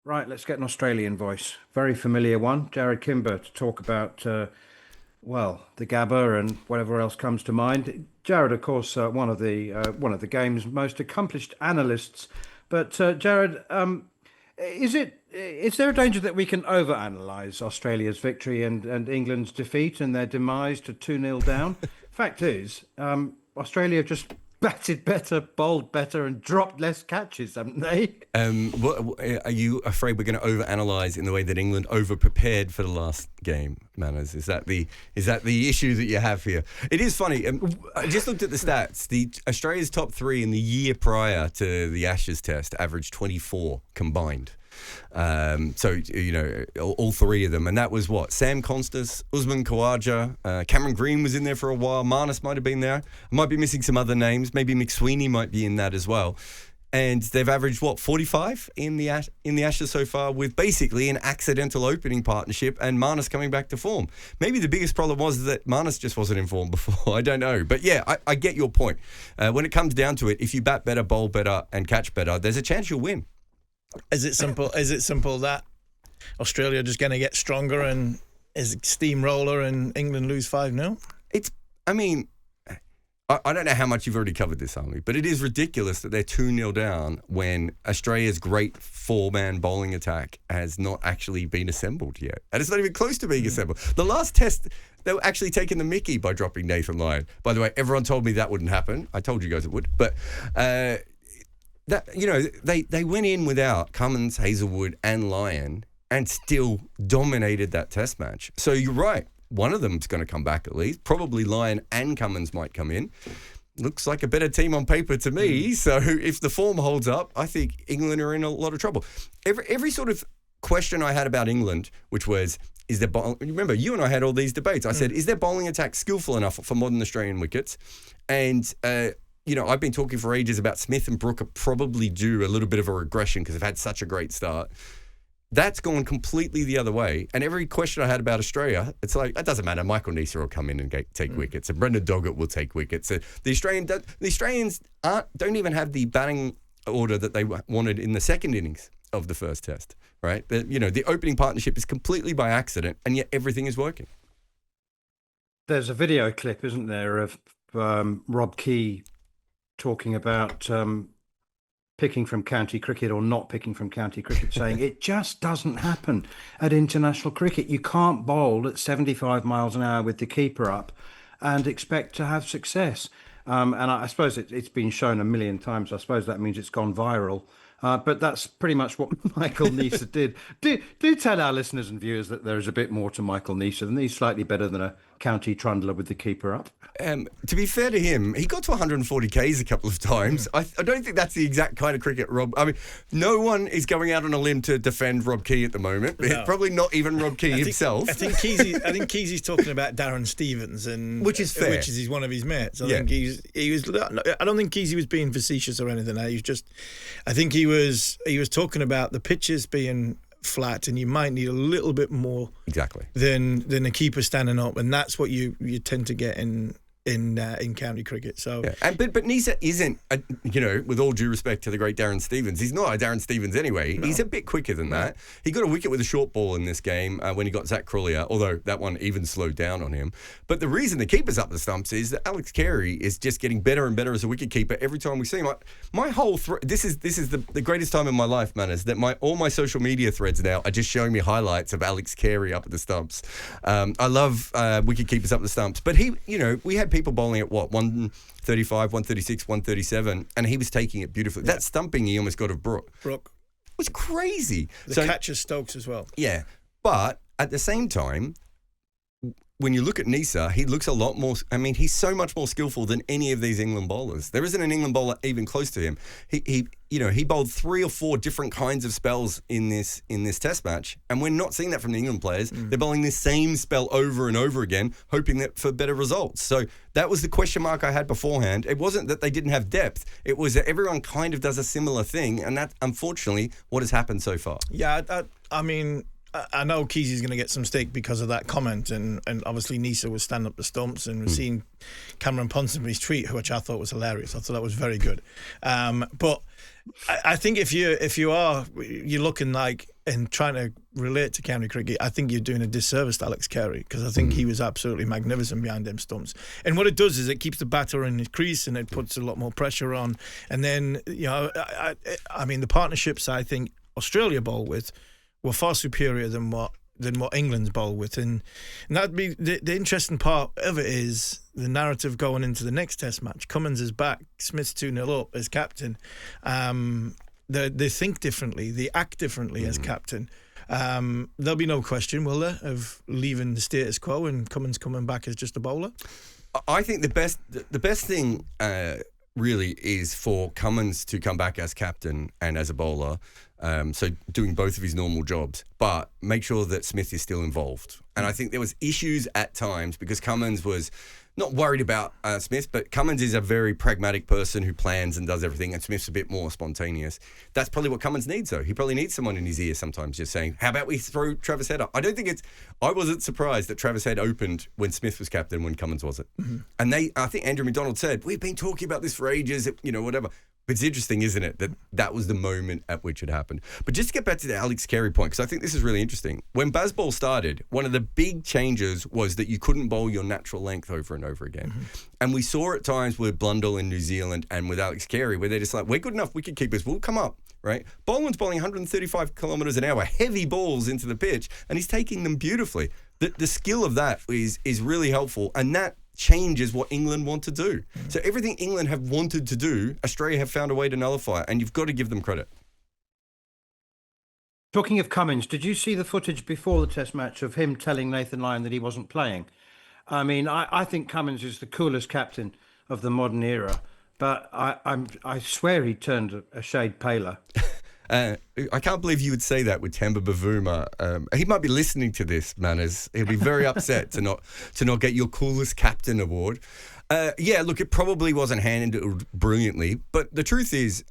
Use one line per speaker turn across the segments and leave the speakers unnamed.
Right, let's get an Australian voice. Very familiar one. Jarrod Kimber to talk about, the Gabba and whatever else comes to mind. Jarrod, of course, one of the game's most accomplished analysts. But Jarrod, is there a danger that we can overanalyze Australia's victory and England's defeat and their demise to 2-0 down? Fact is, Australia just batted better, bowled better, and dropped less catches, haven't they?
Are you afraid we're going to overanalyze in the way that England over-prepared for the last game, Manners? Is that the issue that you have here? It is funny. I just looked at the stats. The Australia's top three in the year prior to the Ashes Test averaged 24 combined. All three of them, and that was what Sam Constas, Usman Khawaja, Cameron Green was in there for a while. Marnus might have been there. I might be missing some other names. Maybe McSweeney might be in that as well. And they've averaged 45 in the Ashes so far, with basically an accidental opening partnership and Marnus coming back to form. Maybe the biggest problem was that Marnus just wasn't in form before. I don't know, but yeah, I get your point. When it comes down to it, if you bat better, bowl better, and catch better, there's a chance you'll win.
Is it simple? Is it simple that Australia are just going to get stronger and is steamroller and England lose 5-0?
I don't know how much you've already covered this, Army, but it is ridiculous that they're 2-0 down when Australia's great four-man bowling attack has not actually been assembled yet. And it's not even close to being assembled. The last test, they were actually taking the mickey by dropping Nathan Lyon. By the way, everyone told me that wouldn't happen. I told you guys it would. But they went in without Cummins, Hazelwood, and Lyon, and still dominated that test match. So you're right. One of them's going to come back at least. Probably Lyon and Cummins might come in. Looks like a better team on paper to me. So if the form holds up, I think England are in a lot of trouble. Every sort of question I had about England, which was, is their remember, you and I had all these debates. I said, is their bowling attack skillful enough for modern Australian wickets? And I've been talking for ages about Smith and Brooke are probably due a little bit of a regression because they've had such a great start. That's gone completely the other way. And every question I had about Australia, it's like, it doesn't matter. Michael Neser will come in and take wickets. And Brendan Doggett will take wickets. The Australians don't even have the batting order that they wanted in the second innings of the first test, right? The opening partnership is completely by accident, and yet everything is working.
There's a video clip, isn't there, of Rob Key talking about picking from county cricket or not picking from county cricket, saying it just doesn't happen at international cricket. You can't bowl at 75 miles an hour with the keeper up and expect to have success. And I suppose it's been shown a million times. I suppose that means it's gone viral. But that's pretty much what Michael Neser did. Do tell our listeners and viewers that there is a bit more to Michael Neser, and he's slightly better than a county trundler with the keeper up.
To be fair to him, he got to 140 Ks a couple of times. I don't think that's the exact kind of cricket Rob. I mean, no one is going out on a limb to defend Rob Key at the moment. No. Probably not even Rob Key himself.
I think Kesey's talking about Darren Stevens, and
which is fair.
Which is he's one of his mates. I think he was. I don't think Kesey was being facetious or anything. I think he was talking about the pitches being flat, and you might need a little bit more than a keeper standing up, and that's what you tend to get in county cricket. So,
but Neser isn't, with all due respect to the great Darren Stevens, he's not a Darren Stevens anyway. No. He's a bit quicker than that. He got a wicket with a short ball in this game when he got Zach Crawley out, although that one even slowed down on him. But the reason the keeper's up the stumps is that Alex Carey is just getting better and better as a wicket keeper every time we see him. My whole this is the greatest time in my life, man, is that all my social media threads now are just showing me highlights of Alex Carey up at the stumps. I love wicket keepers up the stumps, but we had people bowling at 135, 136, 137, and he was taking it beautifully. That stumping he almost got of Brooke was crazy.
The catch of Stokes as well.
Yeah, but at the same time, when you look at Neser, he looks a lot more. I mean, he's so much more skillful than any of these England bowlers. There isn't an England bowler even close to him. He bowled 3 or 4 different kinds of spells in this Test match, and we're not seeing that from the England players. They're bowling this same spell over and over again, hoping that for better results. So that was the question mark I had beforehand. It wasn't that they didn't have depth. It was that everyone kind of does a similar thing, and that's unfortunately what has happened so far.
Yeah, I mean, I know Kesey's going to get some stick because of that comment, and obviously Neser was standing up the stumps, and we've seen Cameron Ponsonby's tweet, which I thought was hilarious. I thought that was very good. But I think if you're looking like and trying to relate to county cricket, I think you're doing a disservice to Alex Carey, because I think he was absolutely magnificent behind them stumps. And what it does is it keeps the batter in his crease, and it puts a lot more pressure on. And then, I mean, the partnerships I think Australia bowl with were far superior than what England's bowl with, and that'd be the interesting part of it is the narrative going into the next Test match. Cummins is back, Smith's 2-0 up as captain. They think differently, they act differently as captain. There'll be no question, will there, of leaving the status quo and Cummins coming back as just a bowler?
I think the best thing really is for Cummins to come back as captain and as a bowler. So doing both of his normal jobs, but make sure that Smith is still involved. And I think there was issues at times because Cummins was not worried about Smith, but Cummins is a very pragmatic person who plans and does everything, and Smith's a bit more spontaneous. That's probably what Cummins needs, though. He probably needs someone in his ear sometimes just saying, how about we throw Travis Head up? I wasn't surprised that Travis Head opened when Smith was captain, when Cummins wasn't. And I think Andrew McDonald said, we've been talking about this for ages, whatever. But it's interesting, isn't it, that was the moment at which it happened. But just to get back to the Alex Carey point, because I think this is really interesting. When Bazball started, one of the big changes was that you couldn't bowl your natural length over and over again. And we saw at times with Blundell in New Zealand and with Alex Carey, where they're just like, we're good enough, we can keep us, we'll come up, right? Boland's bowling 135 kilometres an hour, heavy balls into the pitch, and he's taking them beautifully. The skill of that is really helpful, and that changes what England want to do. So everything England have wanted to do, Australia have found a way to nullify, and you've got to give them credit.
Talking of Cummins, did you see the footage before the Test match of him telling Nathan Lyon that he wasn't playing? I mean, I think Cummins is the coolest captain of the modern era, but I swear he turned a shade paler.
I can't believe you would say that with Tamba Bavuma. He might be listening to this, Manners. He'll be very upset to not get your coolest captain award. Look, it probably wasn't handled brilliantly, but the truth is,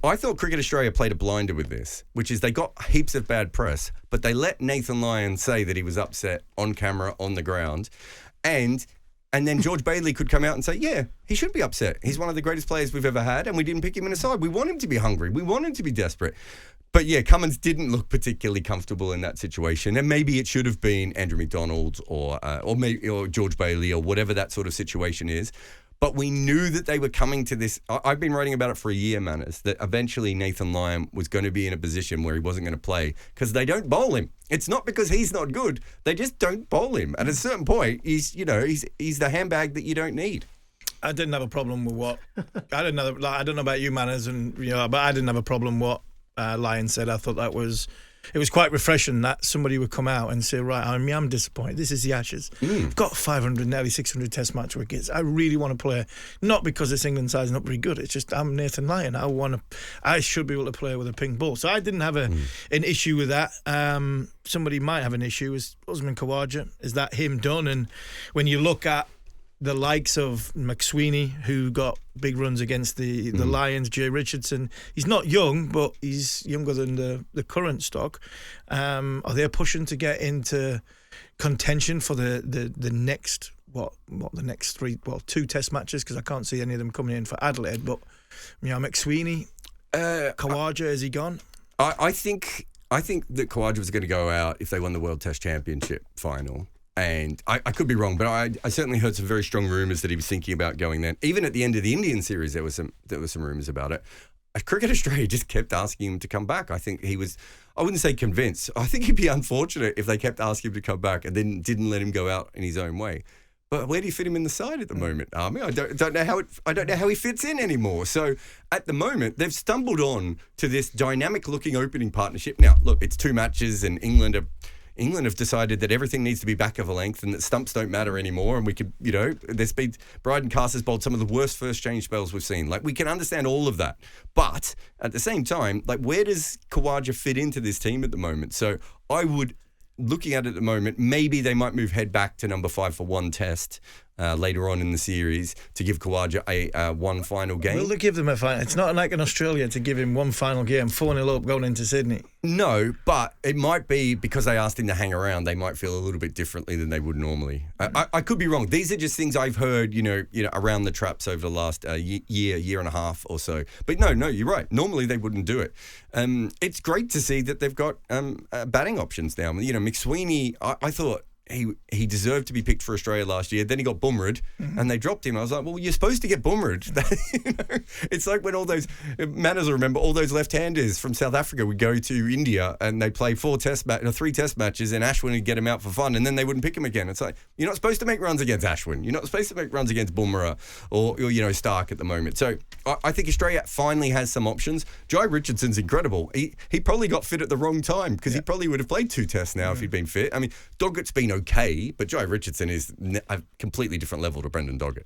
I thought Cricket Australia played a blinder with this, which is they got heaps of bad press, but they let Nathan Lyon say that he was upset on camera, on the ground, and then George Bailey could come out and say, yeah, he should be upset. He's one of the greatest players we've ever had, and we didn't pick him in a side. We want him to be hungry. We want him to be desperate. But yeah, Cummins didn't look particularly comfortable in that situation, and maybe it should have been Andrew McDonald or George Bailey or whatever that sort of situation is. But we knew that they were coming to this. I've been writing about it for a year, Manners, that eventually Nathan Lyon was going to be in a position where he wasn't going to play because they don't bowl him. It's not because he's not good. They just don't bowl him. At a certain point, he's the handbag that you don't need.
I didn't have a problem with what I don't know about you, Manners, but I didn't have a problem with what Lyon said. I thought it was quite refreshing that somebody would come out and say, right, I'm disappointed. This is the Ashes. I've got 500, nearly 600 Test match wickets. I really want to play, not because this England side is not very good. It's just I'm Nathan Lyon. I should be able to play with a pink ball. So I didn't have an issue with that. Somebody might have an issue is Usman Khawaja. Is that him done? And when you look at the likes of McSweeney, who got big runs against the Lions, Jay Richardson. He's not young, but he's younger than the current stock. Are they pushing to get into contention for the next two Test matches? Because I can't see any of them coming in for Adelaide. But McSweeney, Khawaja, is he gone?
I think that Khawaja was going to go out if they won the World Test Championship final. And I could be wrong, but I certainly heard some very strong rumours that he was thinking about going then. Even at the end of the Indian series, there were some rumours about it. Cricket Australia just kept asking him to come back. I think he was, I wouldn't say convinced. I think he'd be unfortunate if they kept asking him to come back and then didn't let him go out in his own way. But where do you fit him in the side at the moment, Army? I don't know how he fits in anymore. So at the moment, they've stumbled on to this dynamic-looking opening partnership. Now, look, it's 2 matches, and England have decided that everything needs to be back of a length and that stumps don't matter anymore. And we could, there's been Bryden Casters bowled some of the worst first change spells we've seen. Like, we can understand all of that. But at the same time, like, where does Khawaja fit into this team at the moment? So I would, looking at it at the moment, maybe they might move Head back to number 5 for one Test. later on in the series to give Khawaja a one final game.
Will they give them a final? It's not like in Australia to give him one final game, 4-0 up going into Sydney.
No, but it might be because they asked him to hang around. They might feel a little bit differently than they would normally. I could be wrong. These are just things I've heard, around the traps over the last year and a half or so. But no, you're right. Normally they wouldn't do it. It's great to see that they've got batting options now. McSweeney, I thought he deserved to be picked for Australia last year. Then he got boomer'd and they dropped him. I was like, well, you're supposed to get boomer'd. It's like when all those Manners, remember all those left-handers from South Africa would go to India and they play 3 test matches and Ashwin would get him out for fun and then they wouldn't pick him again. It's like, you're not supposed to make runs against Ashwin. You're not supposed to make runs against Bumrah or Stark at the moment. So I think Australia finally has some options. Jai Richardson's incredible. He probably got fit at the wrong time because he probably would have played 2 tests now if he'd been fit. I mean, Doggett's been okay, but Jai Richardson is a completely different level to Brendan Doggett.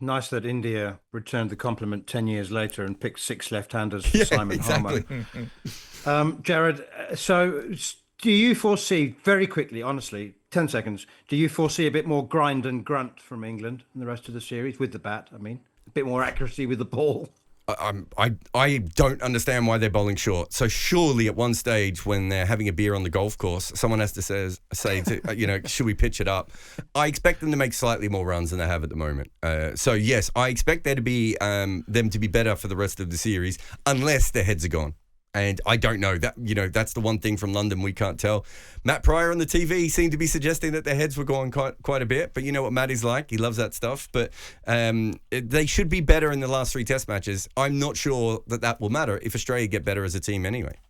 Nice that India returned the compliment 10 years later and picked 6 left-handers for Simon Harmer. Jarrod, so do you foresee, very quickly, honestly, 10 seconds, do you foresee a bit more grind and grunt from England in the rest of the series, with the bat, I mean? A bit more accuracy with the ball?
I don't understand why they're bowling short. So surely at one stage when they're having a beer on the golf course, someone has to say should we pitch it up? I expect them to make slightly more runs than they have at the moment. So yes, I expect there to be them to be better for the rest of the series, unless their heads are gone. And I don't know that, that's the one thing from London we can't tell. Matt Pryor on the TV seemed to be suggesting that their heads were going quite a bit. But you know what Matt is like. He loves that stuff. But they should be better in the last 3 test matches. I'm not sure that will matter if Australia get better as a team anyway.